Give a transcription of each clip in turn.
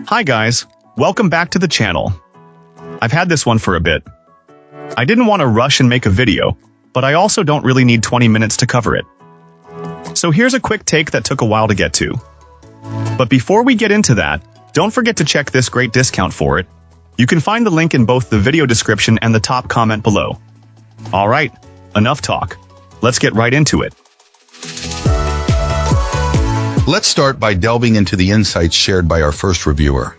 Hi guys, welcome back to the channel. I've had this one for a bit. I didn't want to rush and make a video, but I also don't really need 20 minutes to cover it. So here's a quick take that took a while to get to. But before we get into that, don't forget to check this great discount for it. You can find the link in both the video description and the top comment below. Alright, enough talk. Let's get right into it. Let's start by delving into the insights shared by our first reviewer.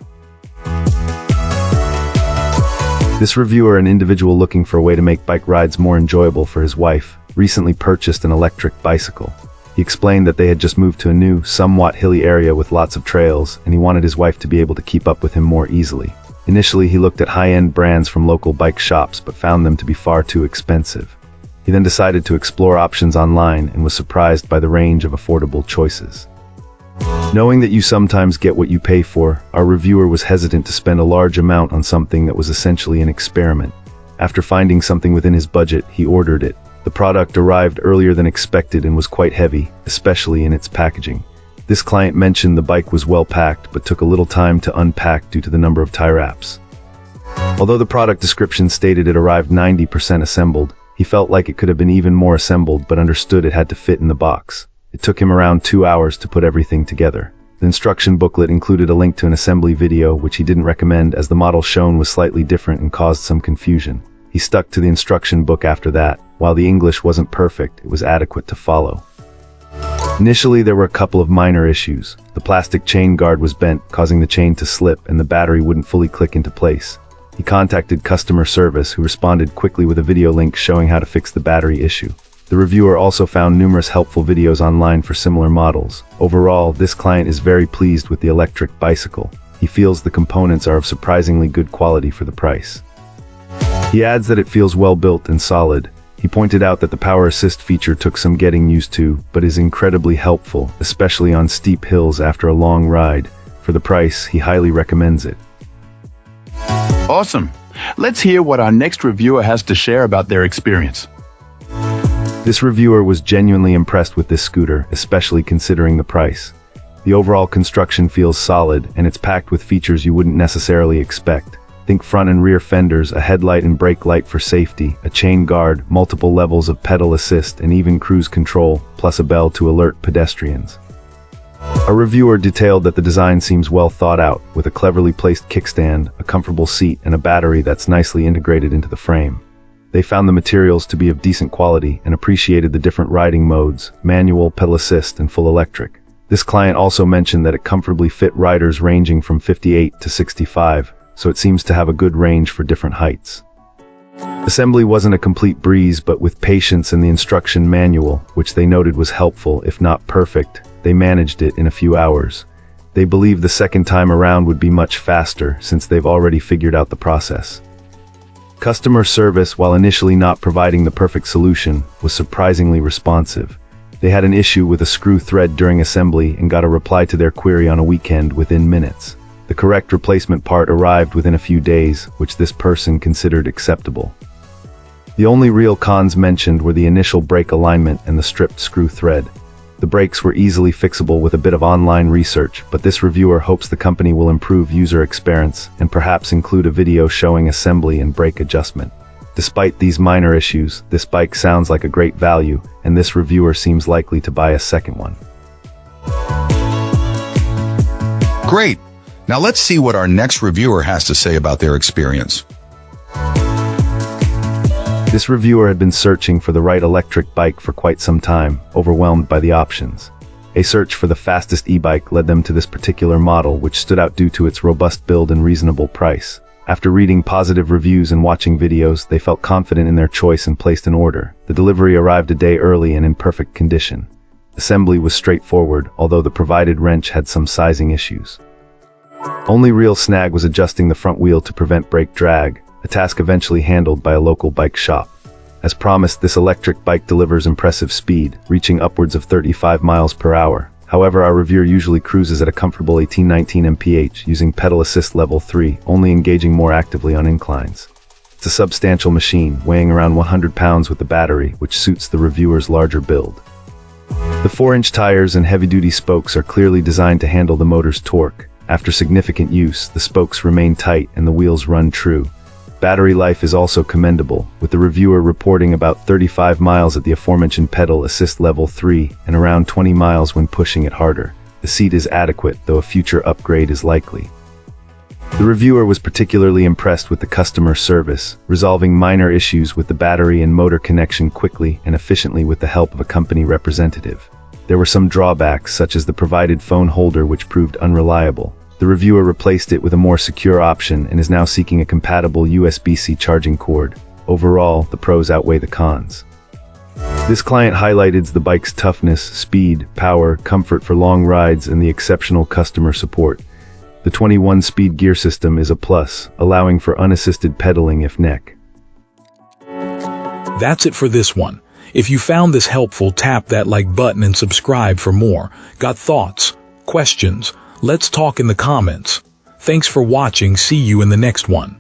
This reviewer, an individual looking for a way to make bike rides more enjoyable for his wife, recently purchased an electric bicycle. He explained that they had just moved to a new, somewhat hilly area with lots of trails, and he wanted his wife to be able to keep up with him more easily. Initially, he looked at high-end brands from local bike shops, but found them to be far too expensive. He then decided to explore options online and was surprised by the range of affordable choices. Knowing that you sometimes get what you pay for, our reviewer was hesitant to spend a large amount on something that was essentially an experiment. After finding something within his budget, he ordered it. The product arrived earlier than expected and was quite heavy, especially in its packaging. This client mentioned the bike was well packed, but took a little time to unpack due to the number of tie wraps. Although the product description stated it arrived 90% assembled, he felt like it could have been even more assembled, but understood it had to fit in the box. It took him around 2 hours to put everything together. The instruction booklet included a link to an assembly video, which he didn't recommend as the model shown was slightly different and caused some confusion. He stuck to the instruction book after that. While the English wasn't perfect, it was adequate to follow. Initially, there were a couple of minor issues. The plastic chain guard was bent, causing the chain to slip, and the battery wouldn't fully click into place. He contacted customer service, who responded quickly with a video link showing how to fix the battery issue. The reviewer also found numerous helpful videos online for similar models. Overall, this client is very pleased with the electric bicycle. He feels the components are of surprisingly good quality for the price. He adds that it feels well built and solid. He pointed out that the power assist feature took some getting used to, but is incredibly helpful, especially on steep hills after a long ride. For the price, he highly recommends it. Awesome. Let's hear what our next reviewer has to share about their experience. This reviewer was genuinely impressed with this scooter, especially considering the price. The overall construction feels solid, and it's packed with features you wouldn't necessarily expect. Think front and rear fenders, a headlight and brake light for safety, a chain guard, multiple levels of pedal assist, and even cruise control, plus a bell to alert pedestrians. A reviewer detailed that the design seems well thought out, with a cleverly placed kickstand, a comfortable seat, and a battery that's nicely integrated into the frame. They found the materials to be of decent quality and appreciated the different riding modes, manual, pedal assist, and full electric. This client also mentioned that it comfortably fit riders ranging from 58 to 65, so it seems to have a good range for different heights. Assembly wasn't a complete breeze, but with patience and the instruction manual, which they noted was helpful if not perfect, they managed it in a few hours. They believe the second time around would be much faster since they've already figured out the process. Customer service, while initially not providing the perfect solution, was surprisingly responsive. They had an issue with a screw thread during assembly and got a reply to their query on a weekend within minutes. The correct replacement part arrived within a few days, which this person considered acceptable. The only real cons mentioned were the initial brake alignment and the stripped screw thread. The brakes were easily fixable with a bit of online research, but this reviewer hopes the company will improve user experience and perhaps include a video showing assembly and brake adjustment. Despite these minor issues, this bike sounds like a great value, and this reviewer seems likely to buy a second one. Great! Now let's see what our next reviewer has to say about their experience. This reviewer had been searching for the right electric bike for quite some time, overwhelmed by the options. A search for the fastest e-bike led them to this particular model, which stood out due to its robust build and reasonable price. After reading positive reviews and watching videos, they felt confident in their choice and placed an order. The delivery arrived a day early and in perfect condition. Assembly was straightforward, although the provided wrench had some sizing issues. Only real snag was adjusting the front wheel to prevent brake drag, a task eventually handled by a local bike shop. As promised, this electric bike delivers impressive speed, reaching upwards of 35 miles per hour. However, our reviewer usually cruises at a comfortable 18-19 mph, using pedal assist level 3, only engaging more actively on inclines. It's a substantial machine, weighing around 100 pounds with the battery, which suits the reviewer's larger build. The 4-inch tires and heavy-duty spokes are clearly designed to handle the motor's torque. After significant use, the spokes remain tight and the wheels run true. Battery life is also commendable, with the reviewer reporting about 35 miles at the aforementioned pedal assist level 3 and around 20 miles when pushing it harder. The seat is adequate, though a future upgrade is likely. The reviewer was particularly impressed with the customer service, resolving minor issues with the battery and motor connection quickly and efficiently with the help of a company representative. There were some drawbacks, such as the provided phone holder, which proved unreliable. The reviewer replaced it with a more secure option and is now seeking a compatible USB-C charging cord. Overall, the pros outweigh the cons. This client highlighted the bike's toughness, speed, power, comfort for long rides, and the exceptional customer support. The 21-speed gear system is a plus, allowing for unassisted pedaling if neck. That's it for this one. If you found this helpful, tap that like button and subscribe for more. Got thoughts? Questions? Let's talk in the comments. Thanks for watching. See you in the next one.